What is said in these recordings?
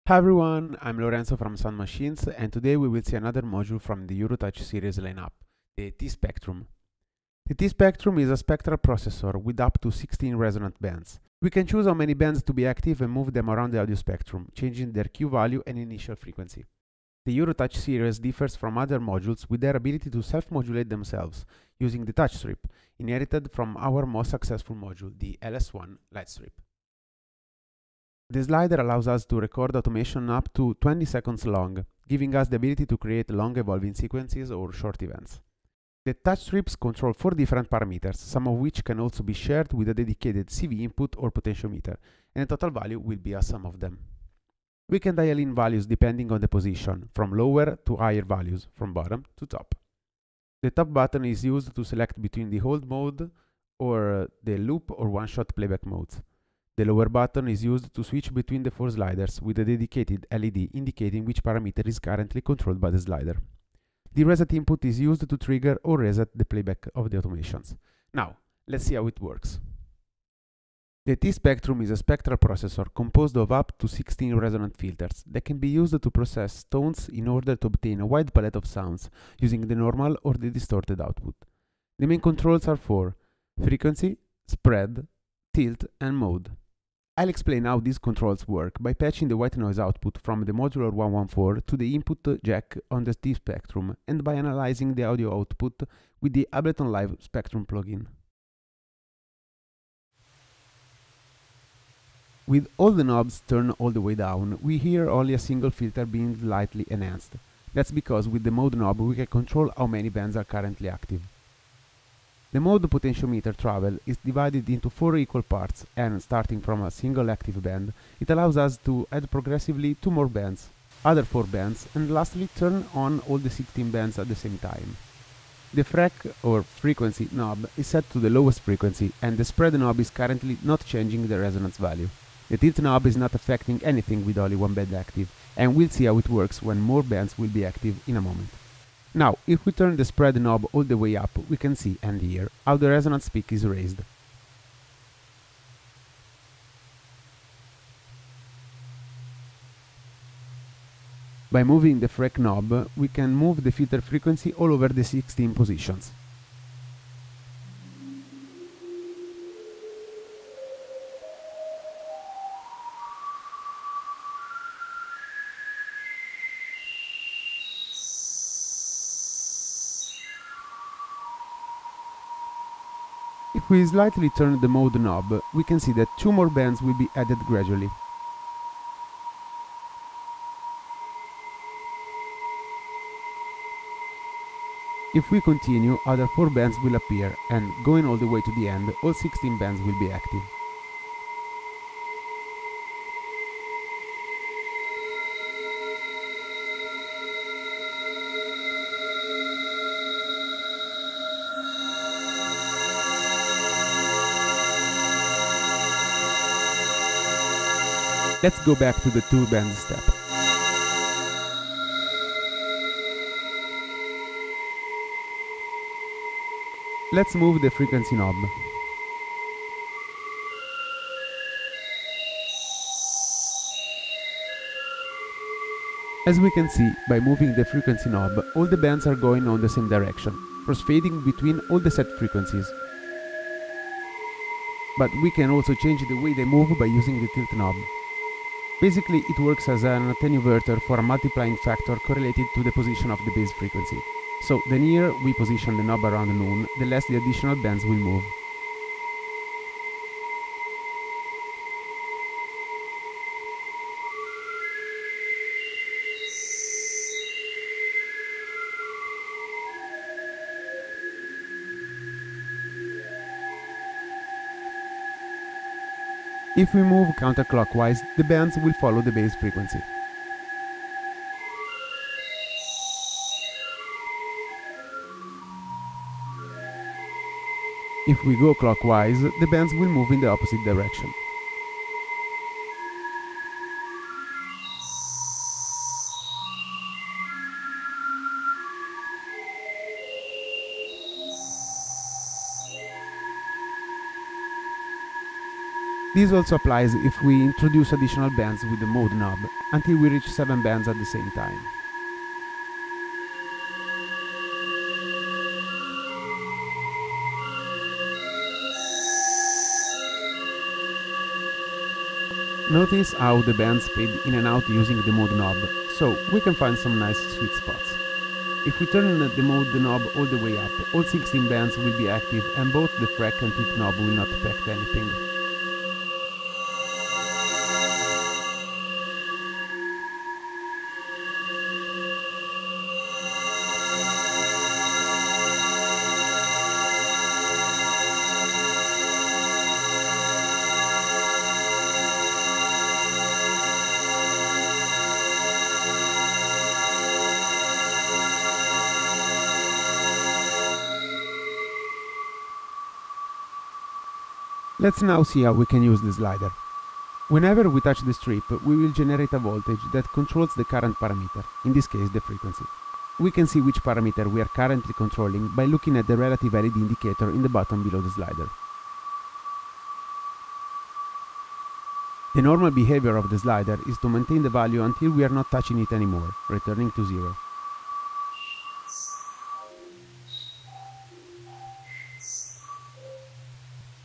Hi everyone, I'm Lorenzo from Soundmachines, and today we will see another module from the Eurotouch series lineup, the T-Spectrum. The T-Spectrum is a spectral processor with up to 16 resonant bands. We can choose how many bands to be active and move them around the audio spectrum, changing their Q value and initial frequency. The Eurotouch series differs from other modules with their ability to self-modulate themselves, using the touchstrip, inherited from our most successful module, the LS1 light strip. The slider allows us to record automation up to 20 seconds long, giving us the ability to create long evolving sequences or short events. The touch strips control 4 different parameters, some of which can also be shared with a dedicated CV input or potentiometer, and the total value will be a sum of them. We can dial in values depending on the position, from lower to higher values, from bottom to top. The top button is used to select between the hold mode or the loop or one-shot playback modes. The lower button is used to switch between the 4 sliders with a dedicated LED indicating which parameter is currently controlled by the slider. The reset input is used to trigger or reset the playback of the automations. Now, let's see how it works. The T-Spectrum is a spectral processor composed of up to 16 resonant filters that can be used to process tones in order to obtain a wide palette of sounds using the normal or the distorted output. The main controls are 4: frequency, spread, tilt, and mode. I'll explain how these controls work by patching the white noise output from the modular 114 to the input jack on the T-Spectrum and by analyzing the audio output with the Ableton Live Spectrum plugin. With all the knobs turned all the way down, we hear only a single filter being slightly enhanced. That's because with the mode knob we can control how many bands are currently active. The mode potentiometer travel is divided into 4 equal parts, and starting from a single active band, it allows us to add progressively 2 more bands, other 4 bands, and lastly turn on all the 16 bands at the same time. The FREQ or frequency knob is set to the lowest frequency, and the spread knob is currently not changing the resonance value. The tilt knob is not affecting anything with only 1 band active, and we'll see how it works when more bands will be active in a moment. Now, if we turn the spread knob all the way up, we can see and hear how the resonance peak is raised. By moving the FREQ knob, we can move the filter frequency all over the 16 positions. If we slightly turn the mode knob, we can see that 2 more bands will be added gradually. If we continue, other 4 bands will appear, and going all the way to the end, all 16 bands will be active. Let's go back to the 2 band step. Let's move the frequency knob. As we can see, by moving the frequency knob, all the bands are going on the same direction, crossfading between all the set frequencies. But we can also change the way they move by using the tilt knob. Basically, it works as an attenuator for a multiplying factor correlated to the position of the base frequency. So, the nearer we position the knob around noon, the less the additional bands will move. If we move counterclockwise, the bands will follow the base frequency. If we go clockwise, the bands will move in the opposite direction. This also applies if we introduce additional bands with the mode knob, until we reach 7 bands at the same time. Notice how the bands fade in and out using the mode knob, so we can find some nice sweet spots. If we turn the mode knob all the way up, all 16 bands will be active and both the freq and tip knob will not affect anything. Let's now see how we can use the slider. Whenever we touch the strip, we will generate a voltage that controls the current parameter, in this case the frequency. We can see which parameter we are currently controlling by looking at the relative LED indicator in the button below the slider. The normal behavior of the slider is to maintain the value until we are not touching it anymore, returning to 0.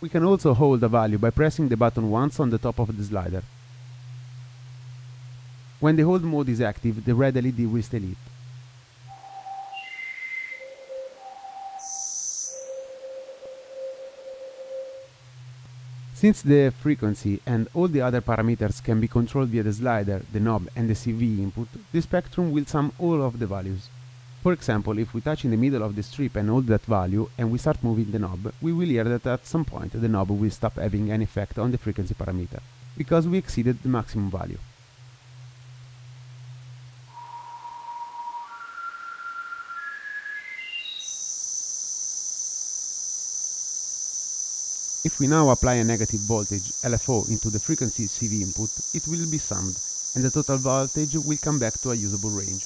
We can also hold a value by pressing the button once on the top of the slider. When the hold mode is active, the red LED will stay lit. Since the frequency and all the other parameters can be controlled via the slider, the knob and the CV input, the spectrum will sum all of the values. For example, if we touch in the middle of the strip and hold that value, and we start moving the knob, we will hear that at some point the knob will stop having any effect on the frequency parameter, because we exceeded the maximum value. If we now apply a negative voltage, LFO, into the frequency CV input, it will be summed, and the total voltage will come back to a usable range.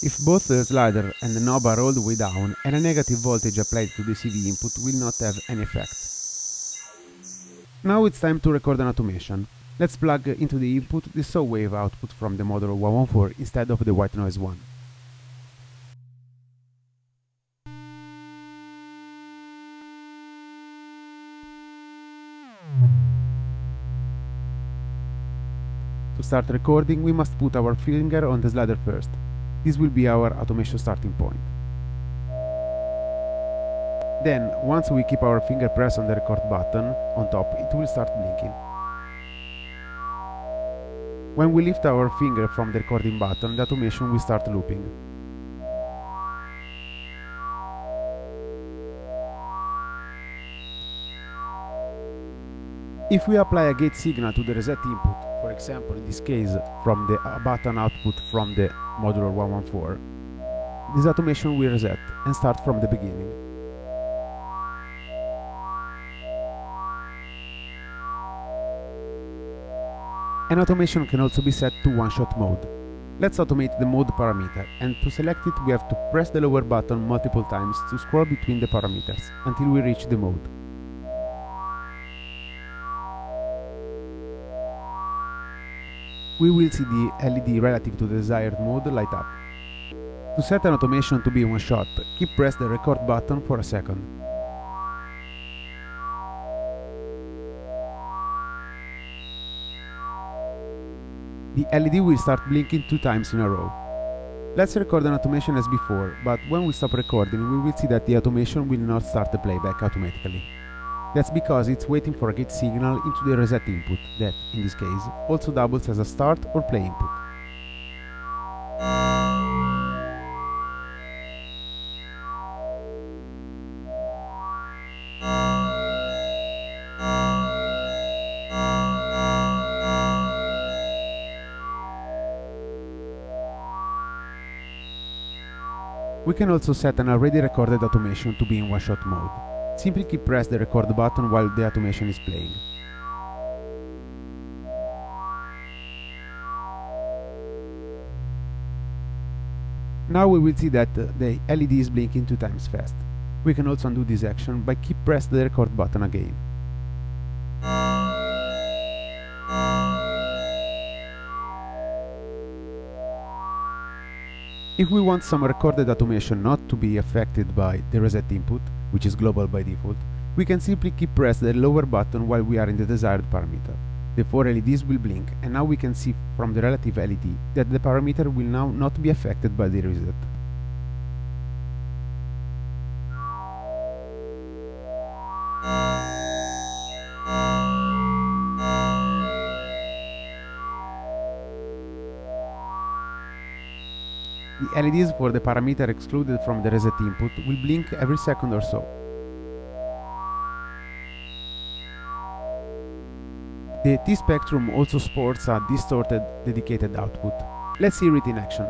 If both the slider and the knob are all the way down, and a negative voltage applied to the CV input will not have any effect. Now it's time to record an automation. Let's plug into the input the saw wave output from the Modular 114 instead of the white noise one. To start recording, we must put our finger on the slider first. This will be our automation starting point. Then, once we keep our finger pressed on the record button on top, it will start blinking. When we lift our finger from the recording button, the automation will start looping. If we apply a gate signal to the reset input, for example in this case from the button output from the Modular 114, this automation will reset and start from the beginning. An automation can also be set to one-shot mode. Let's automate the mode parameter, and to select it we have to press the lower button multiple times to scroll between the parameters until we reach the mode. We will see the LED relative to the desired mode light up. To set an automation to be one shot, keep press the record button for a second. The LED will start blinking 2 times in a row. Let's record an automation as before, but when we stop recording we will see that the automation will not start the playback automatically. That's because it's waiting for a gate signal into the reset input that, in this case, also doubles as a start or play input. We can also set an already recorded automation to be in one-shot mode. Simply keep press the record button while the automation is playing. Now we will see that the LED is blinking 2 times fast. We can also undo this action by keep press the record button again. If we want some recorded automation not to be affected by the reset input, which is global by default, we can simply keep press the lower button while we are in the desired parameter. The 4 LEDs will blink, and now we can see from the relative LED that the parameter will now not be affected by the reset. The LEDs for the parameter excluded from the reset input will blink every second or so. The T-spectrum also sports a distorted dedicated output. Let's hear it in action.